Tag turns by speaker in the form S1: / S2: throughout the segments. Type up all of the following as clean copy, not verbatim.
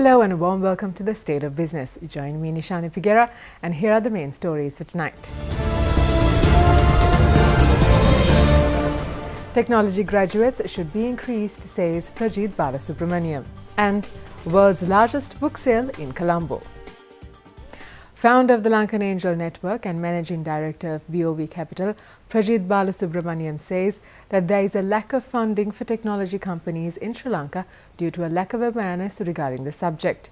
S1: Hello and a warm welcome to the State of Business. Join me, Nishani Figuera, and here are the main stories for tonight. Technology graduates should be increased, says Prajit Balasubramaniam. And world's largest book sale in Colombo. Founder of the Lankan Angel Network and Managing Director of BOV Capital, Prajit Balasubramaniam says that there is a lack of funding for technology companies in Sri Lanka due to a lack of awareness regarding the subject.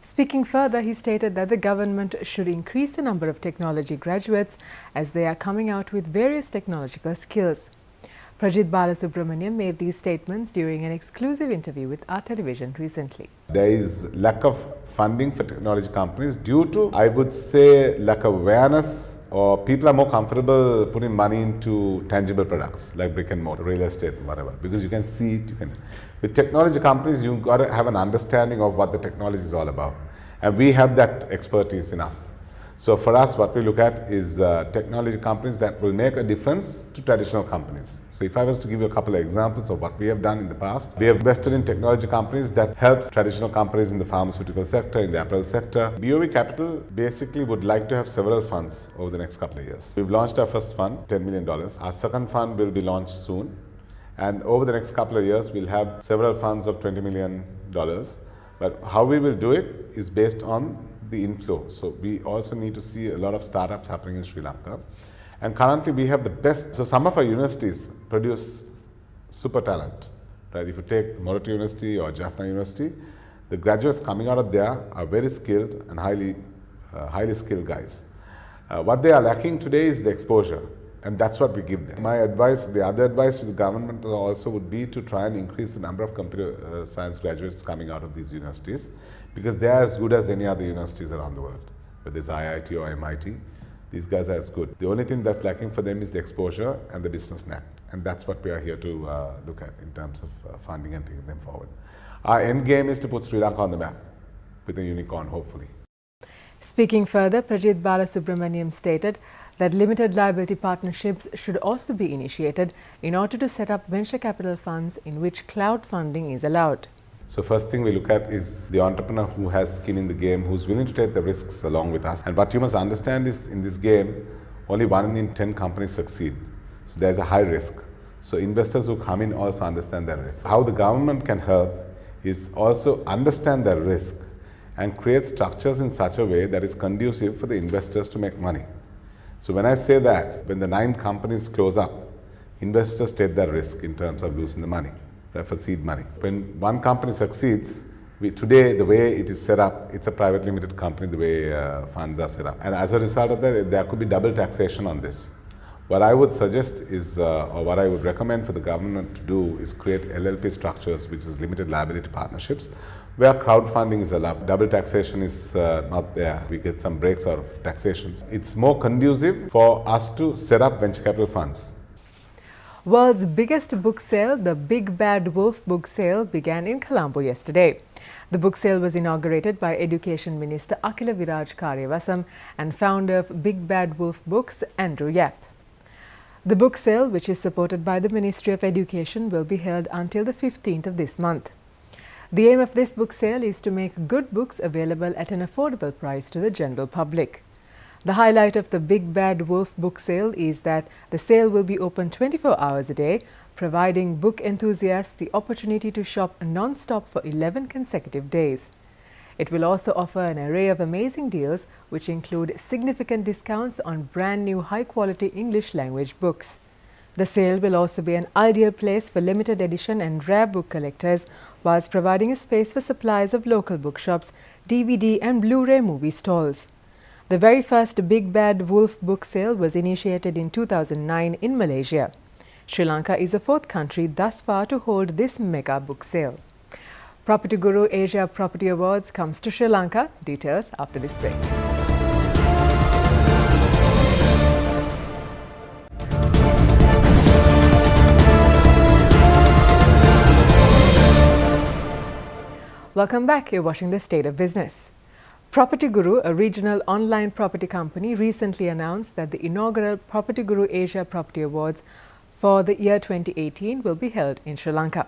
S1: Speaking further, he stated that the government should increase the number of technology graduates as they are coming out with various technological skills. Prajit Balasubramaniam made these statements during an exclusive interview with our television recently.
S2: There is lack of funding for technology companies due to, I would say, lack of awareness, or people are more comfortable putting money into tangible products like brick and mortar, real estate, whatever, because you can see it. With technology companies, you've got to have an understanding of what the technology is all about, and we have that expertise in us. So for us, what we look at is technology companies that will make a difference to traditional companies. So if I was to give you a couple of examples of what we have done in the past, we have invested in technology companies that helps traditional companies in the pharmaceutical sector, in the apparel sector. BOV Capital basically would like to have several funds over the next couple of years. We've launched our first fund, $10 million. Our second fund will be launched soon. And over the next couple of years, we'll have several funds of $20 million. But how we will do it is based on the inflow. So we also need to see a lot of startups happening in Sri Lanka. And currently we have the best. So some of our universities produce super talent, right? If you take Morato University or Jaffna University, the graduates coming out of there are very skilled and highly skilled guys. What they are lacking today is the exposure, and that's what we give them. My advice, the other advice to the government also would be to try and increase the number of computer science graduates coming out of these universities, because they are as good as any other universities around the world, whether it's IIT or MIT. These guys are as good. The only thing that's lacking for them is the exposure and the business knack, and that's what we are here to look at in terms of funding and taking them forward. Our end game is to put Sri Lanka on the map with a unicorn, hopefully.
S1: Speaking further, Prajit Balasubramaniam stated that limited liability partnerships should also be initiated in order to set up venture capital funds in which crowdfunding is allowed.
S2: So first thing we look at is the entrepreneur who has skin in the game, who's willing to take the risks along with us. And what you must understand is, in this game, only 1 in 10 companies succeed. So there's a high risk. So investors who come in also understand that risk. How the government can help is also understand that risk and create structures in such a way that is conducive for the investors to make money. So when I say that, when the 9 companies close up, investors take that risk in terms of losing the money, for seed money. When one company succeeds, today the way it is set up, it's a private limited company, the way funds are set up. And as a result of that, there could be double taxation on this. What I would suggest is, or what I would recommend for the government to do, is create LLP structures, which is limited liability partnerships, where crowdfunding is allowed. Double taxation is not there. We get some breaks out of taxations. It's more conducive for us to set up venture capital funds.
S1: World's biggest book sale, the Big Bad Wolf book sale, began in Colombo yesterday. The book sale was inaugurated by Education Minister Akila Viraj Karyavasam and founder of Big Bad Wolf Books, Andrew Yap. The book sale, which is supported by the Ministry of Education, will be held until the 15th of this month. The aim of this book sale is to make good books available at an affordable price to the general public. The highlight of the Big Bad Wolf book sale is that the sale will be open 24 hours a day, providing book enthusiasts the opportunity to shop non-stop for 11 consecutive days. It will also offer an array of amazing deals, which include significant discounts on brand new high-quality English language books. The sale will also be an ideal place for limited edition and rare book collectors, whilst providing a space for supplies of local bookshops, DVD and Blu-ray movie stalls. The very first Big Bad Wolf book sale was initiated in 2009 in Malaysia. Sri Lanka is the 4th country thus far to hold this mega book sale. Property Guru Asia Property Awards comes to Sri Lanka. Details after this break. Welcome back. You're watching the State of Business. Property Guru, a regional online property company, recently announced that the inaugural Property Guru Asia Property Awards for the year 2018 will be held in Sri Lanka.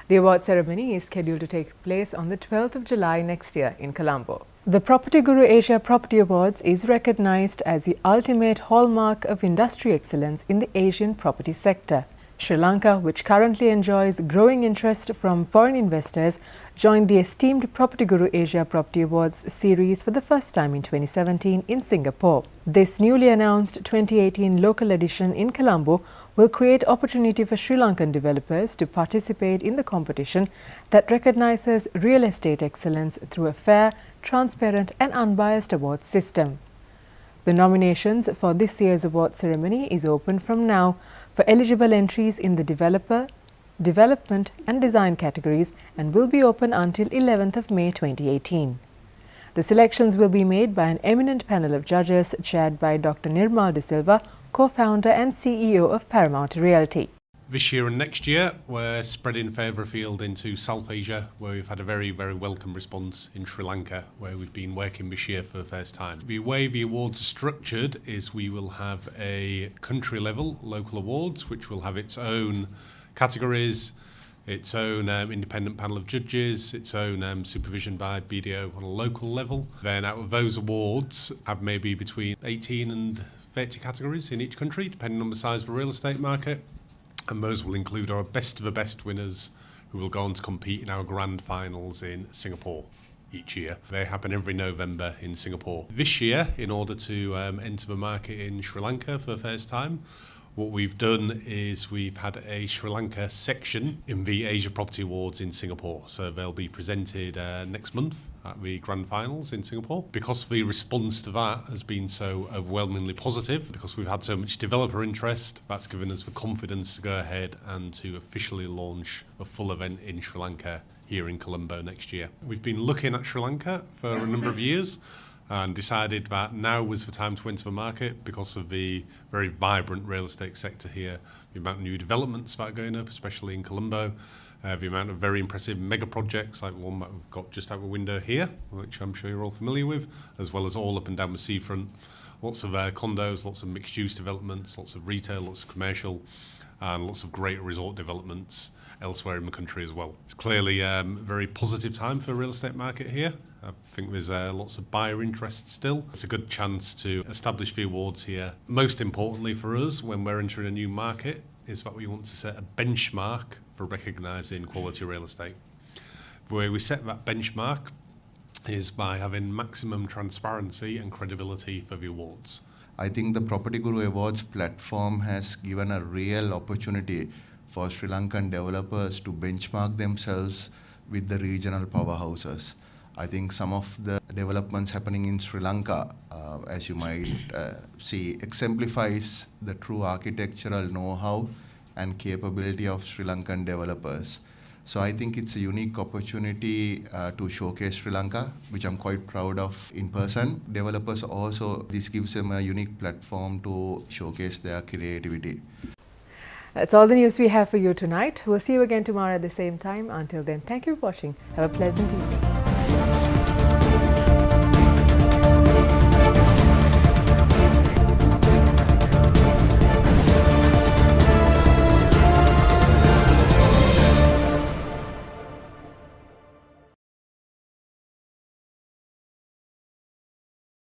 S1: The award ceremony is scheduled to take place on the 12th of July next year in Colombo. The Property Guru Asia Property Awards is recognized as the ultimate hallmark of industry excellence in the Asian property sector. Sri Lanka, which currently enjoys growing interest from foreign investors, joined the esteemed Property Guru Asia Property Awards series for the first time in 2017 in Singapore. This newly announced 2018 local edition in Colombo will create opportunity for Sri Lankan developers to participate in the competition that recognizes real estate excellence through a fair, transparent and unbiased award system. The nominations for this year's award ceremony is open from now for eligible entries in the developer, development and design categories and will be open until 11th of May 2018. The selections will be made by an eminent panel of judges chaired by Dr. Nirmal De Silva, co-founder and CEO of Paramount Realty.
S3: This year and next year, we're spreading further afield into South Asia, where we've had a very, very welcome response in Sri Lanka, where we've been working this year for the first time. The way the awards are structured is we will have a country-level local awards, which will have its own categories, its own independent panel of judges, its own supervision by BDO on a local level. Then out of those awards, have maybe between 18 and 30 categories in each country, depending on the size of the real estate market. And those will include our best of the best winners who will go on to compete in our grand finals in Singapore each year. They happen every November in Singapore. This year, in order to enter the market in Sri Lanka for the first time, what we've done is we've had a Sri Lanka section in the Asia Property Awards in Singapore. So they'll be presented next month at the grand finals in Singapore. Because the response to that has been so overwhelmingly positive, because we've had so much developer interest, that's given us the confidence to go ahead and to officially launch a full event in Sri Lanka here in Colombo next year. We've been looking at Sri Lanka for a number of years and decided that now was the time to enter the market because of the very vibrant real estate sector here, the amount of new developments that are going up, especially in Colombo, the amount of very impressive mega projects like one that we've got just out the window here, which I'm sure you're all familiar with, as well as all up and down the seafront. Lots of condos, lots of mixed-use developments, lots of retail, lots of commercial, and lots of great resort developments elsewhere in the country as well. It's clearly a very positive time for the real estate market here. I think there's lots of buyer interest still. It's a good chance to establish the awards here. Most importantly for us, when we're entering a new market, is that we want to set a benchmark for recognising quality real estate. The way we set that benchmark is by having maximum transparency and credibility for the awards.
S4: I think the Property Guru Awards platform has given a real opportunity for Sri Lankan developers to benchmark themselves with the regional powerhouses. I think some of the developments happening in Sri Lanka, as you might see, exemplifies the true architectural know-how and capability of Sri Lankan developers. So I think it's a unique opportunity to showcase Sri Lanka, which I'm quite proud of in person. Developers also, this gives them a unique platform to showcase their creativity.
S1: That's all the news we have for you tonight. We'll see you again tomorrow at the same time. Until then, thank you for watching. Have a pleasant evening.